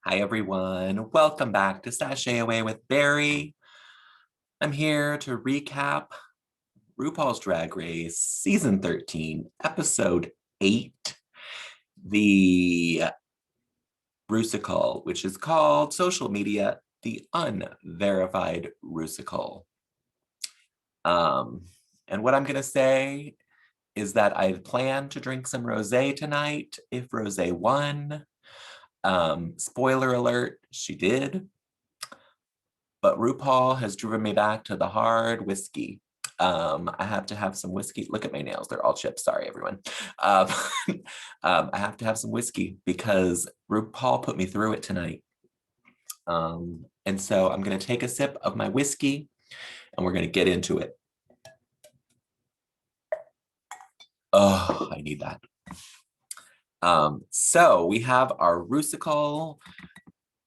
Hi, everyone. Welcome back to Sashay Away with Barry. I'm here to recap RuPaul's Drag Race Season 13, Episode 8, the Rusical, which is called Social Media, the Unverified Rusical. And what I'm going to say is that I plan to drink some rosé tonight if rosé won. Spoiler alert, she did. But RuPaul has driven me back to the hard whiskey. I have to have some whiskey. Look at my nails. They're all chipped. Sorry, everyone. Um, I have to have some whiskey because RuPaul put me through it tonight. And so I'm going to take a sip of my whiskey and we're going to get into it. Oh, I need that. So we have our Rusical.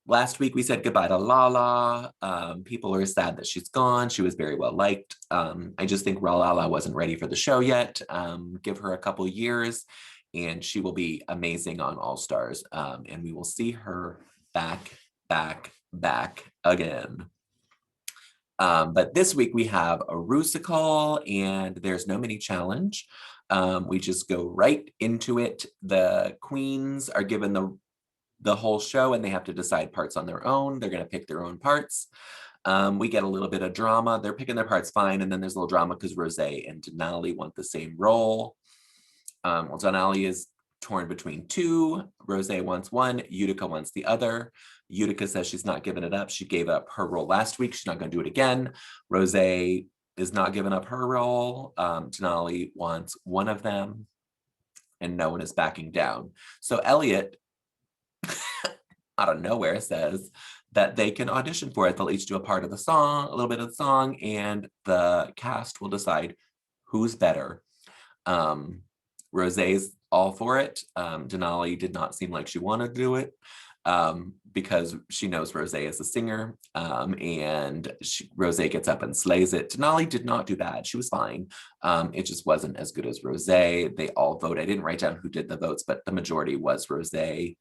Last week, we said goodbye to Lala. People are sad that she's gone. She was very well liked. I just think Lala wasn't ready for the show yet. Give her a couple years and she will be amazing on All Stars. And we will see her back again. But this week we have a Rusical and there's no mini challenge. We just go right into it. The queens are given the whole show and they have to decide parts on their own. They're going to pick their own parts. We get a little bit of drama. They're picking their parts fine. And then there's a little drama because Rosé and Denali want the same role. Well, Denali is torn between two. Rosé wants one. Utica wants the other. Utica says she's not giving it up. She gave up her role last week. She's not going to do it again. Rosé is not giving up her role. Denali wants one of them and no one is backing down. So Elliot out of nowhere says that they can audition for it. They'll each do a part of the song, a little bit of the song, and the cast will decide who's better. Rosé's all for it. Denali did not seem like she wanted to do it because she knows Rosé is a singer, and Rosé gets up and slays it. Denali did not do bad. She was fine. It just wasn't as good as Rosé. They all vote. I didn't write down who did the votes, but the majority was Rosé.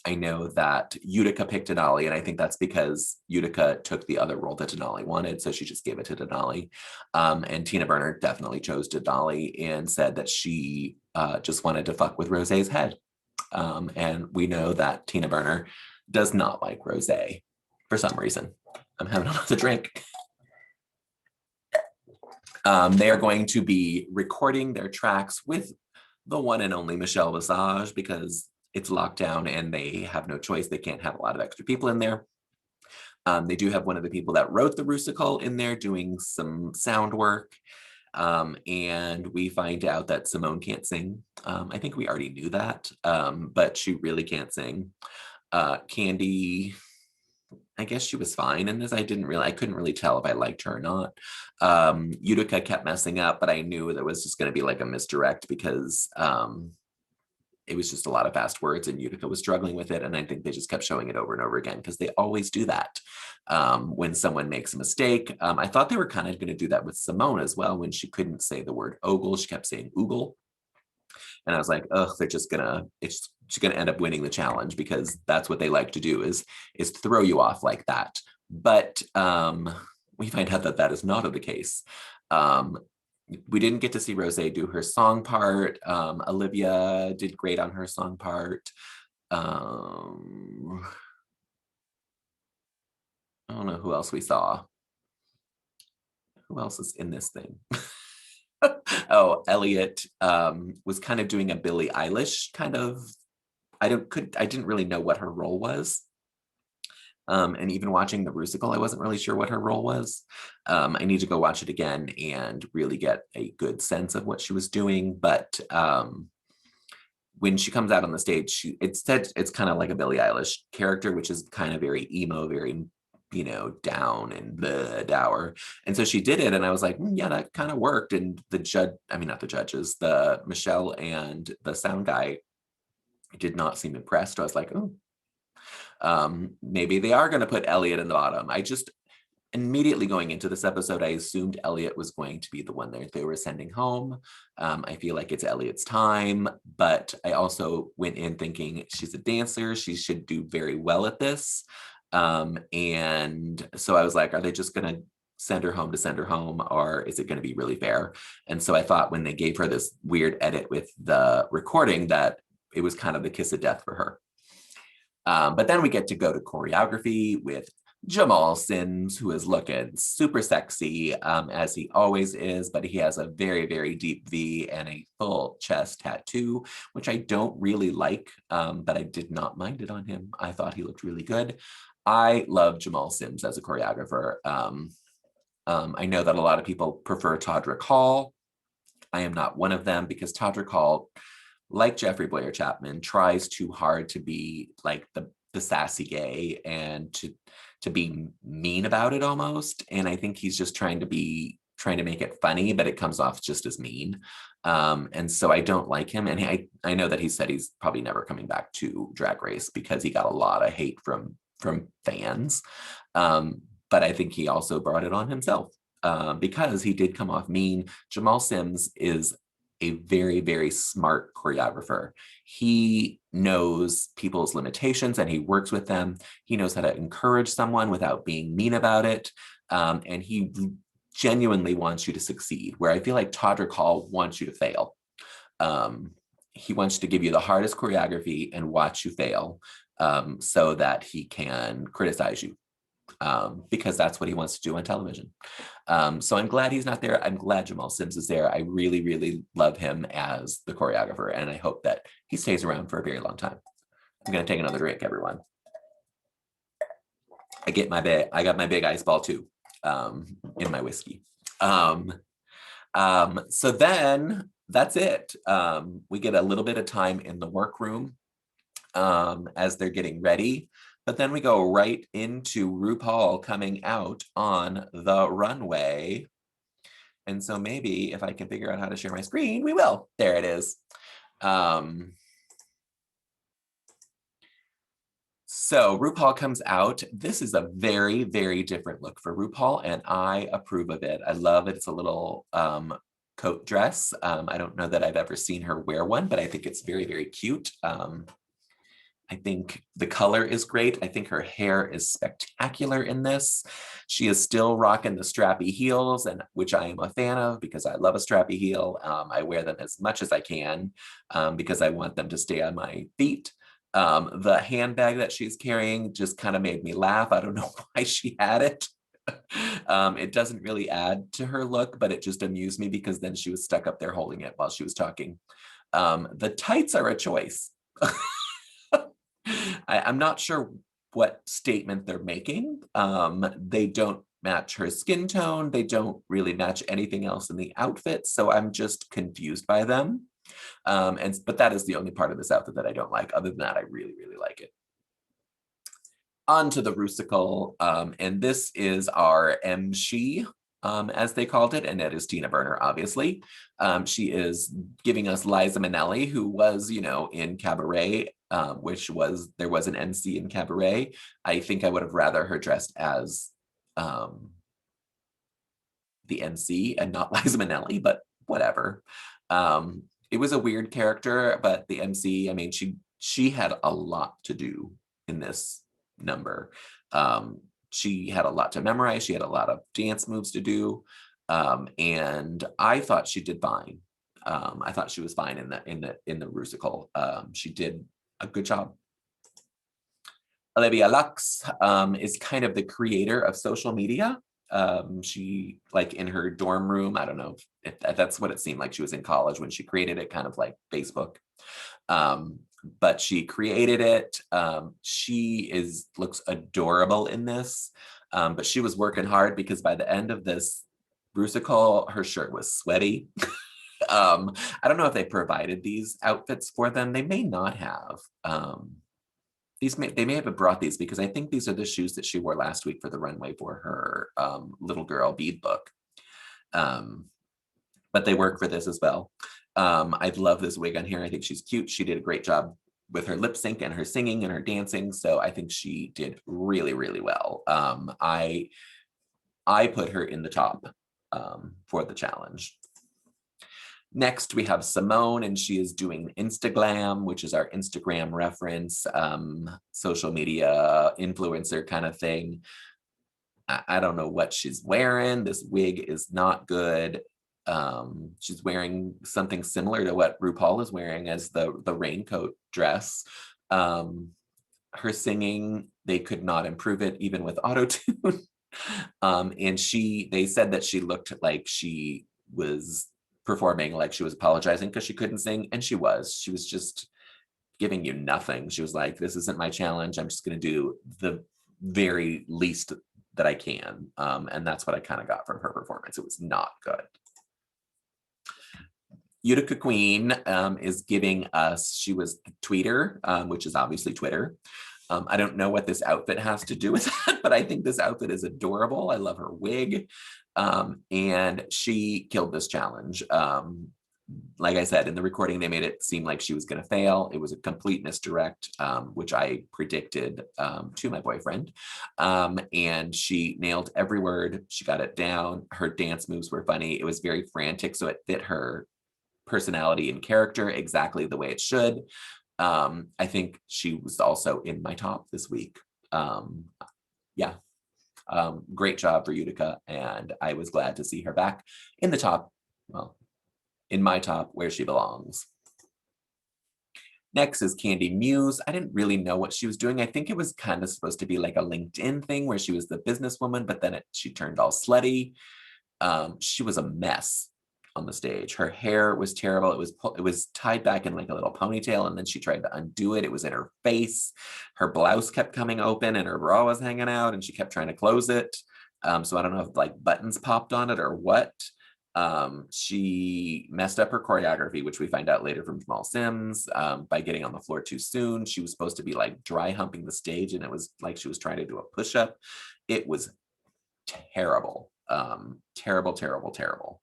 I know that Utica picked Denali, and I think that's because Utica took the other role that Denali wanted, so she just gave it to Denali. And Tina Berner definitely chose Denali and said that she just wanted to fuck with Rosé's head. And we know that Tina Berner does not like Rosé for some reason. I'm having another drink. They are going to be recording their tracks with the one and only Michelle Visage because it's lockdown and they have no choice. They can't have a lot of extra people in there. They do have one of the people that wrote the Rusical in there doing some sound work. And we find out that Simone can't sing. I think we already knew that, but she really can't sing. Candy, I guess she was fine in this. I couldn't really tell if I liked her or not. Utica kept messing up, but I knew there was just going to be like a misdirect because it was just a lot of fast words and Utica was struggling with it. And I think they just kept showing it over and over again because they always do that when someone makes a mistake. I thought they were kind of going to do that with Simone as well. When she couldn't say the word ogle, she kept saying oogle. And I was like, oh, she's gonna end up winning the challenge because that's what they like to do is throw you off like that. But we find out that that is not the case. We didn't get to see Rosé do her song part. Olivia did great on her song part. I don't know who else we saw. Who else is in this thing? Oh, Elliot was kind of doing a Billie Eilish kind of. I didn't really know what her role was. And even watching the Rusical, I wasn't really sure what her role was. I need to go watch it again and really get a good sense of what she was doing. But when she comes out on the stage, it's kind of like a Billie Eilish character, which is kind of very emo, very down and the dour. And so she did it, and I was like, yeah, that kind of worked. And not the judges, the Michelle and the sound guy did not seem impressed. I was like, oh. Maybe they are going to put Elliot in the bottom. immediately going into this episode, I assumed Elliot was going to be the one that they were sending home. I feel like it's Elliot's time, but I also went in thinking she's a dancer. She should do very well at this. And so I was like, are they just going to send her home to send her home, or is it going to be really fair? And so I thought when they gave her this weird edit with the recording that it was kind of the kiss of death for her. But then we get to go to choreography with Jamal Sims, who is looking super sexy, as he always is, but he has a very, very deep V and a full chest tattoo, which I don't really like, but I did not mind it on him. I thought he looked really good. I love Jamal Sims as a choreographer. I know that a lot of people prefer Todrick Hall. I am not one of them because Todrick Hall, like Jeffrey Boyer Chapman, tries too hard to be like the sassy gay and to be mean about it almost. And I think he's just trying to make it funny, but it comes off just as mean. And so I don't like him. And I know that he said he's probably never coming back to Drag Race because he got a lot of hate from fans. But I think he also brought it on himself because he did come off mean. Jamal Sims is a very, very smart choreographer. He knows people's limitations and he works with them. He knows how to encourage someone without being mean about it. And he genuinely wants you to succeed, where I feel like Todrick Hall wants you to fail. He wants to give you the hardest choreography and watch you fail so that he can criticize you. Because that's what he wants to do on television. So I'm glad he's not there. I'm glad Jamal Sims is there. I really, really love him as the choreographer, and I hope that he stays around for a very long time. I'm going to take another drink, everyone. I got my big ice ball too in my whiskey. So then that's it. We get a little bit of time in the workroom as they're getting ready. But then we go right into RuPaul coming out on the runway. And so maybe if I can figure out how to share my screen, we will. There it is. So RuPaul comes out. This is a very, very different look for RuPaul, and I approve of it. I love it. It's a little coat dress. I don't know that I've ever seen her wear one, but I think it's very, very cute. I think the color is great. I think her hair is spectacular in this. She is still rocking the strappy heels, and which I am a fan of because I love a strappy heel. I wear them as much as I can because I want them to stay on my feet. The handbag that she's carrying just kind of made me laugh. I don't know why she had it. It doesn't really add to her look, but it just amused me because then she was stuck up there holding it while she was talking. The tights are a choice. I'm not sure what statement they're making. They don't match her skin tone. They don't really match anything else in the outfit. So I'm just confused by them. But that is the only part of this outfit that I don't like. Other than that, I really, really like it. On to the Rusical. And this is our MC, as they called it, and it is Tina Berner, obviously. She is giving us Liza Minnelli, who was, in Cabaret, there was an MC in Cabaret. I think I would have rather her dressed as the MC and not Liza Minnelli, but whatever. It was a weird character, but the MC, I mean, she had a lot to do in this number. She had a lot to memorize. She had a lot of dance moves to do. And I thought she did fine. I thought she was fine in the Rusical. She did a good job. Olivia Lux is kind of the creator of social media. She, like in her dorm room, I don't know if that's what it seemed like she was in college when she created it, kind of like Facebook. But she created it. She looks adorable in this, but she was working hard because by the end of this Rusical, her shirt was sweaty. I don't know if they provided these outfits for them. They may not have. They may have brought these because I think these are the shoes that she wore last week for the runway for her little girl bead book. But they work for this as well. I love this wig on here. I think she's cute. She did a great job with her lip sync and her singing and her dancing. So I think she did really, really well. I put her in the top for the challenge. Next, we have Simone, and she is doing Instaglam, which is our Instagram reference, social media influencer kind of thing. I don't know what she's wearing. This wig is not good. She's wearing something similar to what RuPaul is wearing as the raincoat dress. Her singing, they could not improve it even with auto-tune. And they said that she looked like she was performing like she was apologizing because she couldn't sing, and she was just giving you nothing. She was like, this isn't my challenge, I'm just going to do the very least that I can, and that's what I kind of got from her performance. It was not good. Utica Queen is giving us, she was the tweeter, which is obviously Twitter. I don't know what this outfit has to do with that, but I think this outfit is adorable. I love her wig. And she killed this challenge. Like I said, in the recording, they made it seem like she was going to fail. It was a complete misdirect, which I predicted to my boyfriend. And she nailed every word. She got it down. Her dance moves were funny. It was very frantic, so it fit her personality and character exactly the way it should. I think she was also in my top this week. Yeah. Great job for Utica, and I was glad to see her back in the top, well, in my top where she belongs. Next is Candy Muse. I didn't really know what she was doing. I think it was kind of supposed to be like a LinkedIn thing where she was the businesswoman, but then she turned all slutty. She was a mess on the stage. Her hair was terrible. It was tied back in like a little ponytail, and then she tried to undo it. It was in her face. Her blouse kept coming open and her bra was hanging out, and she kept trying to close it. So I don't know if like buttons popped on it or what. She messed up her choreography, which we find out later from Jamal Sims, by getting on the floor too soon. She was supposed to be like dry humping the stage, and it was like she was trying to do a push-up. It was terrible. Terrible, terrible, terrible.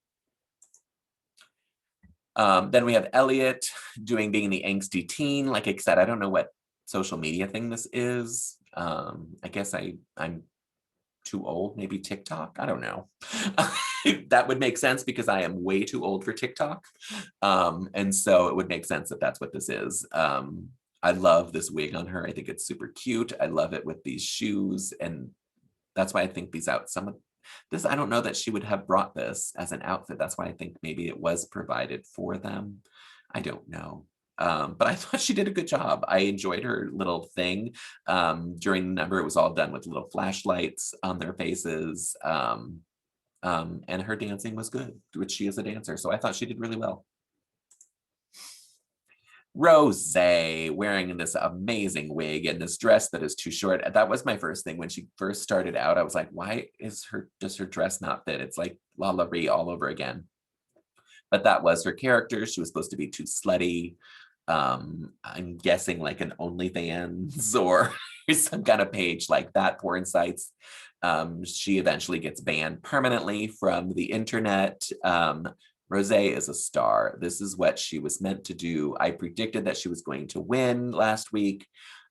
Then we have Elliot being the angsty teen. Like I said, I don't know what social media thing this is. I guess I'm too old, maybe TikTok. I don't know. That would make sense because I am way too old for TikTok. And so it would make sense that that's what this is. I love this wig on her. I think it's super cute. I love it with these shoes. And that's why I think these out, this, I don't know that she would have brought this as an outfit. That's why I think maybe it was provided for them. I don't know. But I thought she did a good job. I enjoyed her little thing. During the number, it was all done with little flashlights on their faces. And her dancing was good, which she is a dancer. So I thought she did really well. Rose wearing this amazing wig and this dress that is too short. That was my first thing when she first started out. I was like, why does her dress not fit? It's like La La Ree all over again. But that was her character. She was supposed to be too slutty. I'm guessing like an OnlyFans or some kind of page like that, porn sites. She eventually gets banned permanently from the internet. Rose is a star. This is what she was meant to do. I predicted that she was going to win last week,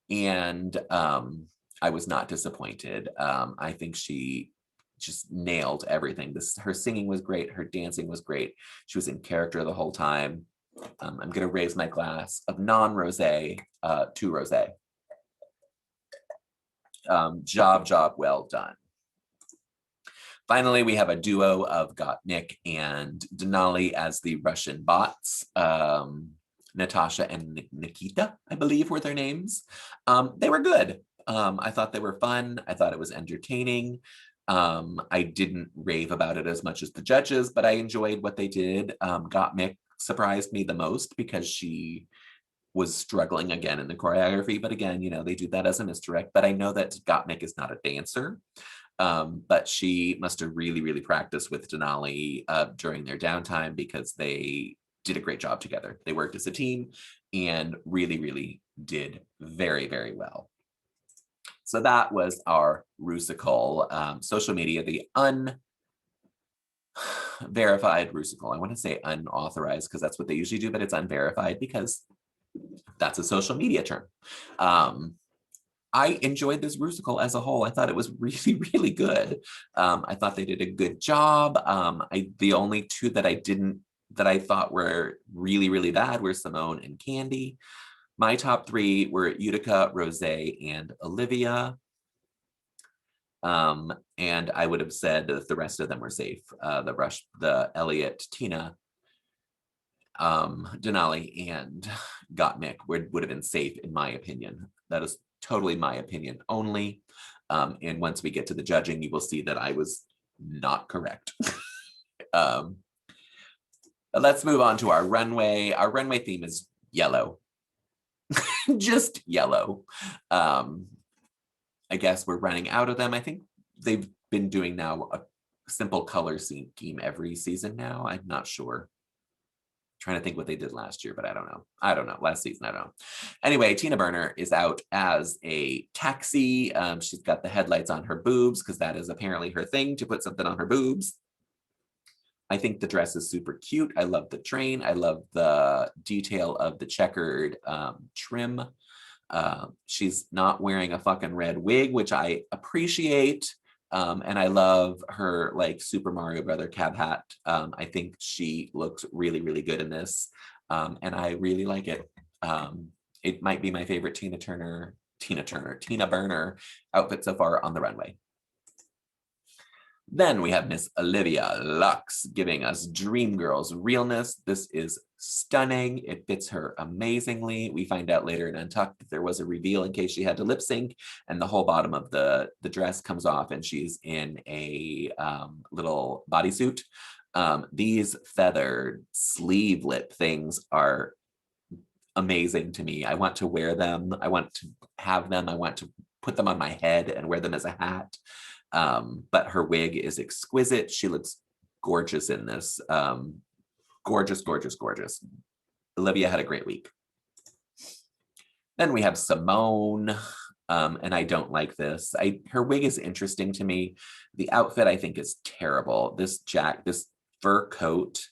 and I was not disappointed. I think she just nailed everything. Her singing was great. Her dancing was great. She was in character the whole time. I'm going to raise my glass of non-Rose to Rose. Job well done. Finally, we have a duo of Gottmik and Denali as the Russian bots. Natasha and Nikita, I believe, were their names. They were good. I thought they were fun. I thought it was entertaining. I didn't rave about it as much as the judges, but I enjoyed what they did. Gottmik surprised me the most because she was struggling again in the choreography. But again, they do that as a misdirect. But I know that Gottmik is not a dancer. But she must have really, really practiced with Denali during their downtime because they did a great job together. They worked as a team and really, really did very, very well. So that was our Rusical social media, the unverified Rusical. I want to say unauthorized because that's what they usually do, but it's unverified because that's a social media term. I enjoyed this Rusical as a whole. I thought it was really, really good. I thought they did a good job. The only two that I thought were really, really bad were Simone and Candy. My top three were Utica, Rose, and Olivia. And I would have said that the rest of them were safe. The Elliot, Tina, Denali, and Gottmik would have been safe in my opinion. That is totally my opinion only. And once we get to the judging, you will see that I was not correct. Let's move on to our runway. Our runway theme is yellow. Just yellow. I guess we're running out of them. I think they've been doing now a simple color scheme every season now. I'm not sure. Trying to think what they did last year, but I don't know. Last season, I don't know. Anyway, Tina Berner is out as a taxi. She's got the headlights on her boobs because that is apparently her thing, to put something on her boobs. I think the dress is super cute. I love the train. I love the detail of the checkered trim. She's not wearing a fucking red wig, which I appreciate. And I love her like Super Mario Brother cab hat. I think she looks really, really good in this. And I really like it. It might be my favorite Tina Berner outfit so far on the runway. Then we have Miss Olivia Lux giving us Dreamgirls realness. This is stunning. It fits her amazingly. We find out later in Untucked that there was a reveal in case she had to lip sync, and the whole bottom of the dress comes off and she's in a little bodysuit. These feathered sleeve lip things are amazing to me. I want to wear them. I want to have them. I want to put them on my head and wear them as a hat. But her wig is exquisite. She looks gorgeous in this. Gorgeous, gorgeous, gorgeous. Olivia had a great week. Then we have Simone, and I don't like this. Her wig is interesting to me. The outfit I think is terrible. This fur coat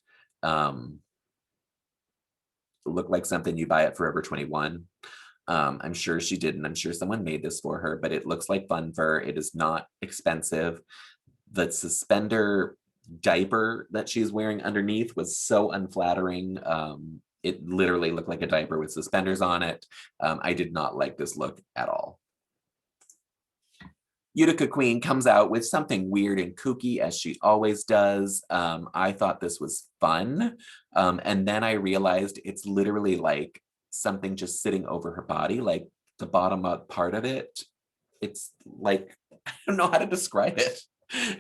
looked like something you buy at Forever 21. I'm sure she didn't. I'm sure someone made this for her, but it looks like fun fur. It is not expensive. The suspender diaper that she's wearing underneath was so unflattering. It literally looked like a diaper with suspenders on it. I did not like this look at all. Utica Queen comes out with something weird and kooky, as she always does. I thought this was fun. And then I realized it's literally like something just sitting over her body, like the bottom up part of it. It's like, I don't know how to describe it.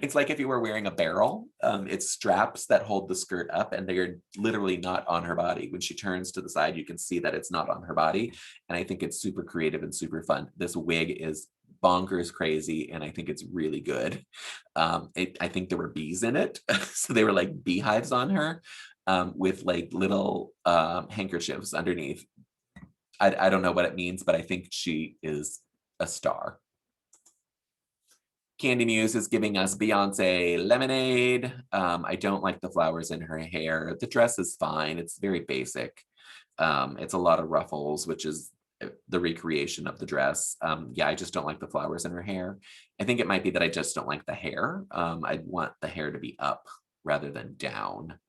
It's like if you were wearing a barrel. It's straps that hold the skirt up and they're literally not on her body. When she turns to the side, you can see that it's not on her body. And I think it's super creative and super fun. This wig is bonkers crazy and I think it's really good. I think there were bees in it. So they were like beehives on her with like little handkerchiefs underneath. I don't know what it means, but I think she is a star. Candy Muse is giving us Beyonce Lemonade. I don't like the flowers in her hair. The dress is fine. It's very basic. It's a lot of ruffles, which is the recreation of the dress. Yeah, I just don't like the flowers in her hair. I think it might be that I just don't like the hair. I want the hair to be up rather than down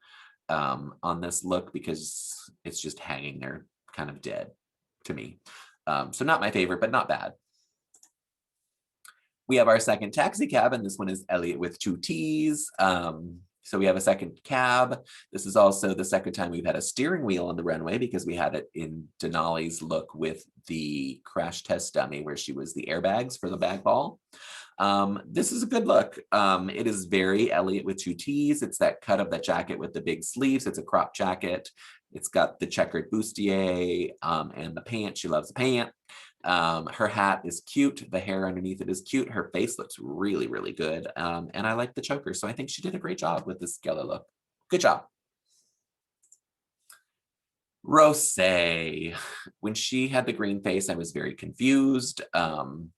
on this look because it's just hanging there kind of dead to me. So not my favorite, but not bad. We have our second taxi cab, and this one is Elliot with 2 T's. So we have a second cab. This is also the second time we've had a steering wheel on the runway because we had it in Denali's look with the crash test dummy where she was the airbags for the bag ball. This is a good look. It is very Elliot with 2 T's. It's that cut of that jacket with the big sleeves. It's a crop jacket. It's got the checkered bustier and the pant. She loves the pant. Her hat is cute. The hair underneath it is cute. Her face looks really, really good. And I like the choker. So I think she did a great job with this yellow look. Good job. Rosé. When she had the green face, I was very confused. And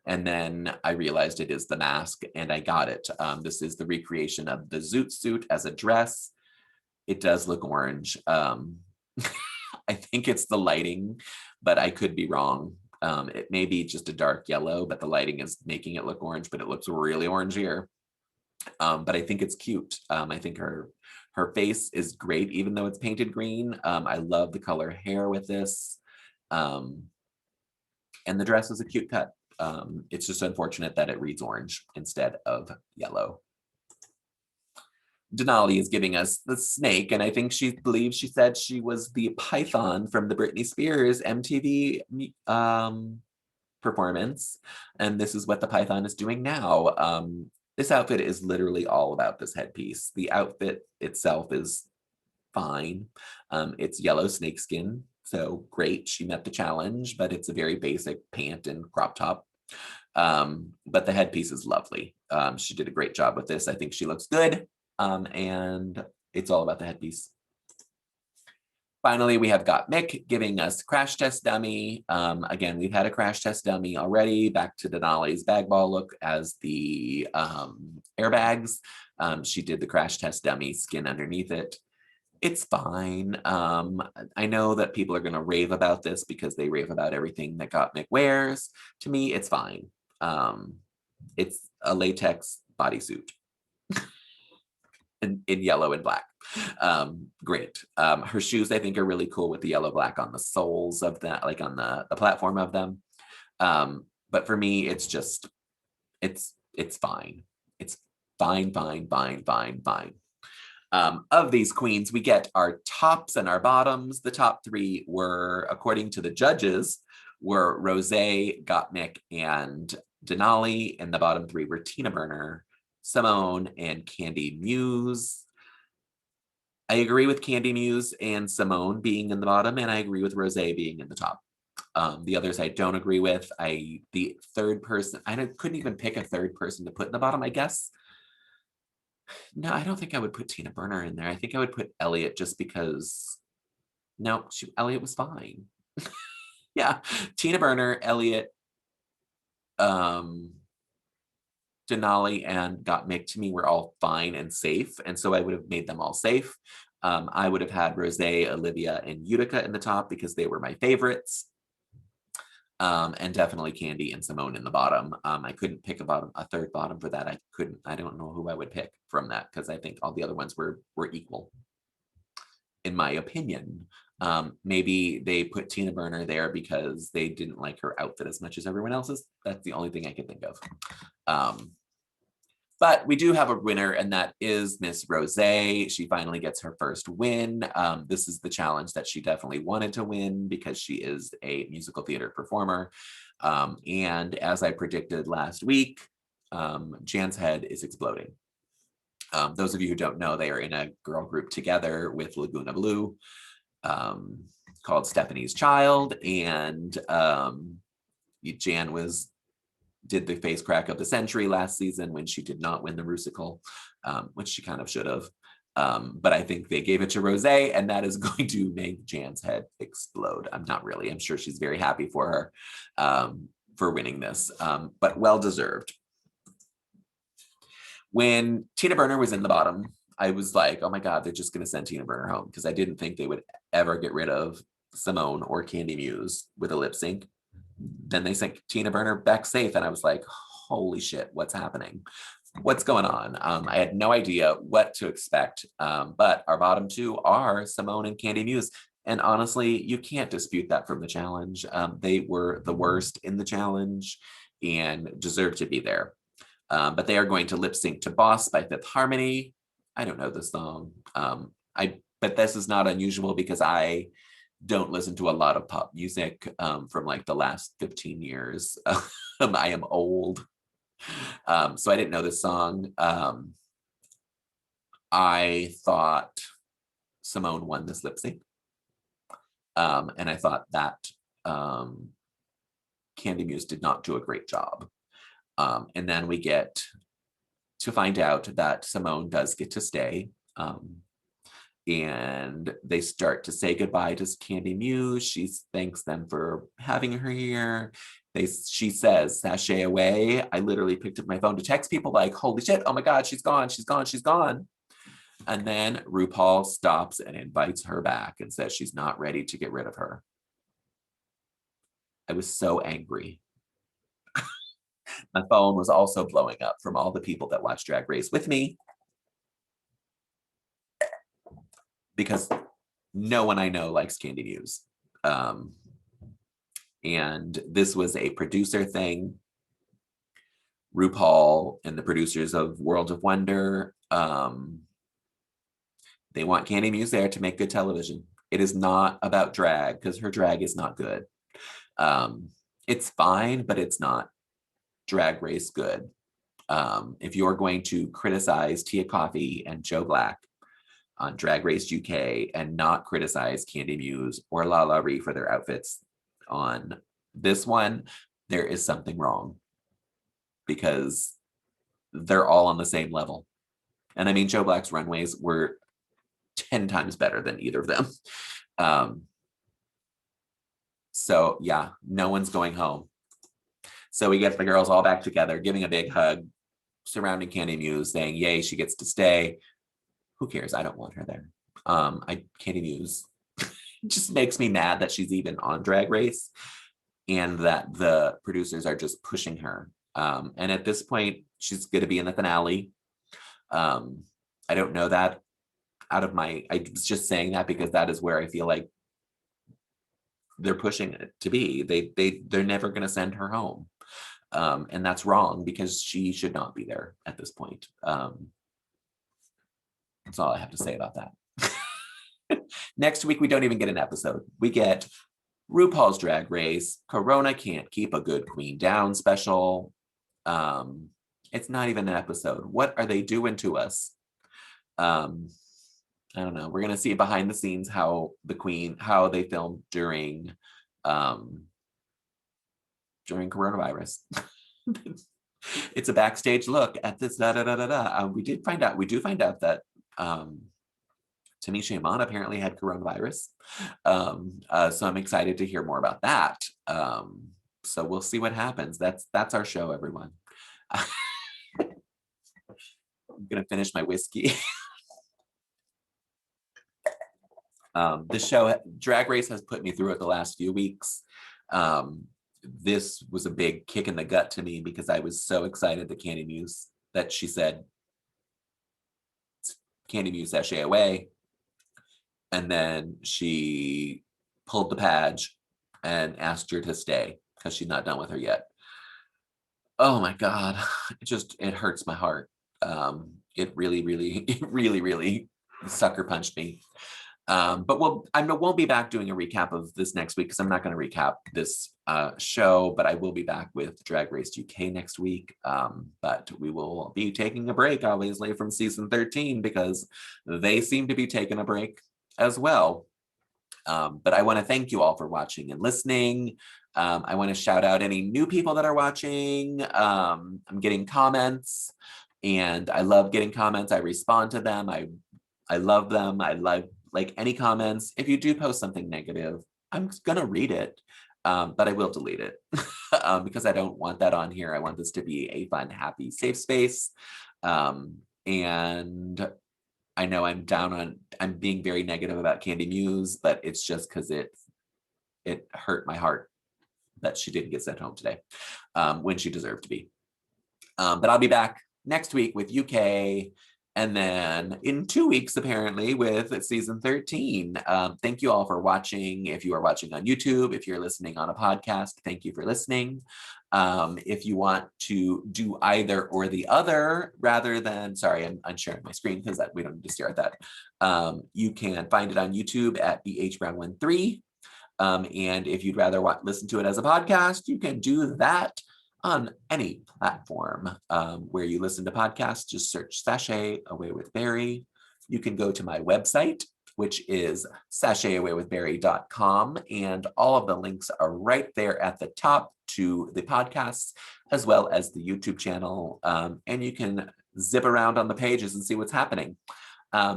then I realized it is the mask and I got it. This is the recreation of the zoot suit as a dress. It does look orange. I think it's the lighting, but I could be wrong. It may be just a dark yellow, but the lighting is making it look orange, but it looks really orange here. But I think it's cute. I think her face is great, even though it's painted green. I love the color hair with this. And the dress is a cute cut. It's just unfortunate that it reads orange instead of yellow. Denali is giving us the snake, and I think she believes she said she was the python from the Britney Spears MTV performance, and this is what the python is doing now. This outfit is literally all about this headpiece. The outfit itself is fine. It's yellow snakeskin, so great. She met the challenge, but it's a very basic pant and crop top. But the headpiece is lovely. She did a great job with this. I think she looks good. And it's all about the headpiece. Finally, we have Got Mick giving us Crash Test Dummy. Again, we've had a Crash Test Dummy already, back to Denali's bag ball look as the airbags. She did the Crash Test Dummy skin underneath it. It's fine. I know that people are going to rave about this because they rave about everything that Got Mick wears. To me, it's fine. It's a latex bodysuit. In yellow and black. Great. Her shoes, I think, are really cool with the yellow black on the soles of that, like on the platform of them. But for me, it's just, it's fine. It's fine. Of these queens, we get our tops and our bottoms. The top three were, according to the judges, were Rosé, Gottmik, and Denali, and the bottom three were Tina Berner, Simone, and Candy Muse. I agree with Candy Muse and Simone being in the bottom, and I agree with Rosé being in the top. The others I don't agree with. The third person, I couldn't even pick a third person to put in the bottom, I guess. No, I don't think I would put Tina Berner in there. I think I would put Elliott just because, no, Elliott was fine. Yeah, Tina Berner, Elliott, Denali, and Gottmik to me were all fine and safe, and so I would have made them all safe. I would have had Rosé, Olivia, and Utica in the top because they were my favorites, and definitely Candy and Simone in the bottom. I couldn't pick a third bottom for that. I don't know who I would pick from that because I think all the other ones were equal, in my opinion. Maybe they put Tina Berner there because they didn't like her outfit as much as everyone else's. That's the only thing I could think of. But we do have a winner, and that is Miss Rosé. She finally gets her first win. This is the challenge that she definitely wanted to win because she is a musical theater performer. And as I predicted last week, Jan's head is exploding. Those of you who don't know, they are in a girl group together with Laguna Blue, called Stephanie's Child, and Jan did the face crack of the century last season when she did not win the Rusical, which she kind of should have. But I think they gave it to Rosé, and that is going to make Jan's head explode. I'm not really. I'm sure she's very happy for her for winning this, but well deserved. When Tina Berner was in the bottom, I was like, oh my God, they're just going to send Tina Berner home, because I didn't think they would ever get rid of Simone or Candy Muse with a lip sync. Then they sent Tina Berner back safe, and I was like, holy shit, what's happening? What's going on? I had no idea what to expect, but our bottom two are Simone and Candy Muse. And honestly, you can't dispute that from the challenge. They were the worst in the challenge and deserve to be there. But they are going to lip sync to Boss by Fifth Harmony. I don't know the song. But this is not unusual because I don't listen to a lot of pop music from like the last 15 years. I am old. So I didn't know this song. I thought Simone won this lip sync. And I thought that Candy Muse did not do a great job. And then we get to find out that Simone does get to stay. And they start to say goodbye to Candy Muse. She thanks them for having her here. She says, sashay away. I literally picked up my phone to text people like, holy shit, oh my God, she's gone, she's gone, she's gone. And then RuPaul stops and invites her back and says she's not ready to get rid of her. I was so angry. My phone was also blowing up from all the people that watch Drag Race with me, because no one I know likes Candy Muse. And this was a producer thing. RuPaul and the producers of World of Wonder, they want Candy Muse there to make good television. It is not about drag, because her drag is not good. It's fine, but it's not Drag Race good. If you're going to criticize Tia Coffee and Joe Black on Drag Race UK and not criticize Candy Muse or La Ree for their outfits on this one, there is something wrong, because they're all on the same level. And I mean, Joe Black's runways were 10 times better than either of them. So yeah, no one's going home. So we get the girls all back together, giving a big hug, surrounding Candy Muse, saying, yay, she gets to stay. Who cares? I don't want her there. Candy Muse just makes me mad that she's even on Drag Race, and that the producers are just pushing her. And at this point, she's going to be in the finale. I don't know that I was just saying that because that is where I feel like they're pushing it to be. They're never going to send her home. And that's wrong, because she should not be there at this point. That's all I have to say about that. Next week, we don't even get an episode. We get RuPaul's Drag Race, Corona Can't Keep a Good Queen Down special. It's not even an episode. What are they doing to us? I don't know. We're gonna see behind the scenes how they filmed during coronavirus. It's a backstage look at this. We do find out that Tamisha Iman apparently had coronavirus. So I'm excited to hear more about that. So we'll see what happens. That's our show, everyone. I'm gonna finish my whiskey. The show, Drag Race, has put me through it the last few weeks. This was a big kick in the gut to me, because I was so excited that she said, Candy Muse sashay away. And then she pulled the Padge and asked her to stay, because she's not done with her yet. Oh my God, it hurts my heart. It really sucker punched me. But I won't be back doing a recap of this next week, because I'm not going to recap this show, but I will be back with Drag Race UK next week. But we will be taking a break, obviously, from season 13, because they seem to be taking a break as well. But I want to thank you all for watching and listening. I want to shout out any new people that are watching. I'm getting comments, and I love getting comments. I respond to them. I love them. I like any comments. If you do post something negative, I'm gonna read it, but I will delete it because I don't want that on here. I want this to be a fun, happy, safe space. And I know I'm being very negative about Candy Muse, but it's just because it hurt my heart that she didn't get sent home today, when she deserved to be. But I'll be back next week with UK, and then in 2 weeks, apparently, with season 13. Thank you all for watching. If you are watching on YouTube, if you're listening on a podcast, thank you for listening. If you want to do either or the other, rather than, sorry, I'm sharing my screen because we don't need to stare at that. You can find it on YouTube at BHBrown13. And if you'd rather listen to it as a podcast, you can do that on any platform where you listen to podcasts. Just search Sashay Away with Barry. You can go to my website, which is sashayawaywithbarry.com, and all of the links are right there at the top to the podcasts, as well as the YouTube channel, and you can zip around on the pages and see what's happening.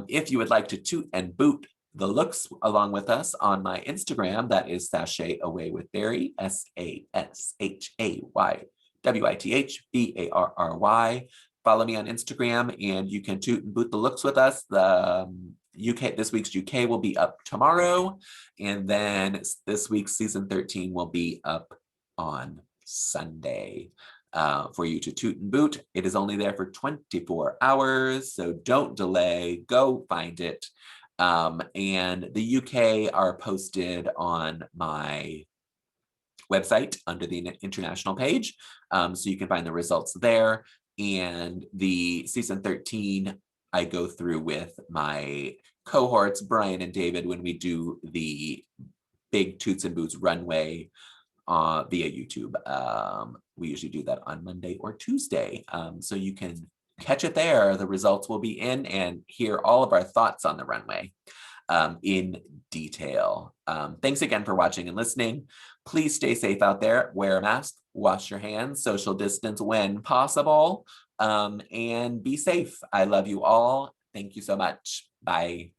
If you would like to toot and boot the looks along with us on my Instagram, that is Sashay Away with Barry, SASHAYWITHBARRY. Follow me on Instagram, and you can toot and boot the looks with us. The this week's UK will be up tomorrow, and then this week's season 13 will be up on Sunday. For you to toot and boot. It is only there for 24 hours, so don't delay, go find it. And the UK are posted on my website under the international page, so you can find the results there. And the season 13, I go through with my cohorts, Brian and David, when we do the big Toots and Boots runway via YouTube. We usually do that on Monday or Tuesday. So you can catch it there. The results will be in and hear all of our thoughts on the runway in detail. Thanks again for watching and listening. Please stay safe out there. Wear a mask, wash your hands, social distance when possible, and be safe. I love you all. Thank you so much. Bye.